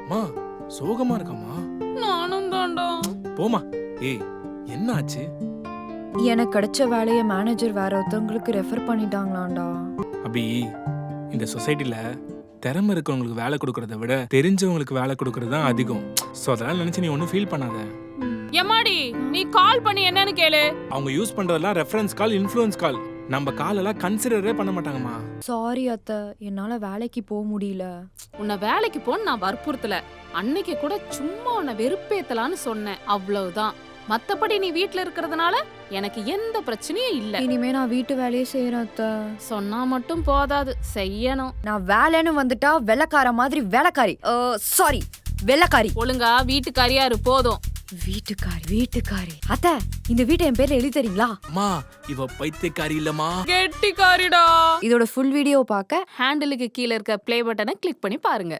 மா சோகமா இருக்கம்மா. நானும் தான்டா. போமா. ஏய் என்ன ஆச்சு? எனக்கு கிடைச்ச வேலையை மேனேஜர் வேற ஒருத்தவங்களுக்கு ரெஃபர் பண்ணிட்டாங்களாண்டா. அபி, இந்த சொசைட்டில திறமை இருக்கவங்களுக்கு வேலை கொடுக்கறத விட தெரிஞ்சவங்களுக்கு வேலை கொடுக்கறது தான் அதிகம். சோ அதெல்லாம் நினைச்சு நீ ஒன்னும் ஃபீல் பண்ணாத. எம்மாடி நீ கால் பண்ணி என்னன்னு கேளு. அவங்க யூஸ் பண்றதெல்லாம் ரெஃபரன்ஸ் கால், இன்ஃப்ளூயன்ஸ் கால். நம்ம கால் எல்லாம் கன்சிடரே பண்ண மாட்டாங்கம்மா. சாரி அத்தை, என்னால வேலைக்கு போக முடியல. உன்னை வேலைக்கு போன்னு நான் வற்புறுத்தல. அன்னைக்கு கூட சும்மா உன்னை வெறுப்பேத்தலான்னு சொன்னேன், அவ்வளவுதான். மத்தபடி நீ வீட்ல இருக்கிறதுனால எனக்கு எந்த பிரச்சனையும் இல்ல. இனிமே நான் வீட்டு வேலையே செய்யறேன் அத்தை. சொன்னா மட்டும் போதாது, செய்யணும். நான் வேலைன்னு வந்துட்டா வெள்ளக்கார மாதிரி வேலைக்காரி. சாரி, வெள்ளக்காரி. ஒழுங்கா வீட்டுக்காரியா இரு போதும். வீட்டுக்காரி அத்தை, இந்த வீட்டை என் பேர்ல எழுதி தரீங்களா? அம்மா இவ பைத்தியக்காரி இல்லம்மா. கெட்டிக்காரிடா. இதோட ஃபுல் வீடியோ பார்க்க ஹேண்டிலுக்கு கீழ இருக்க ப்ளே பட்டனை கிளிக் பண்ணி பாருங்க.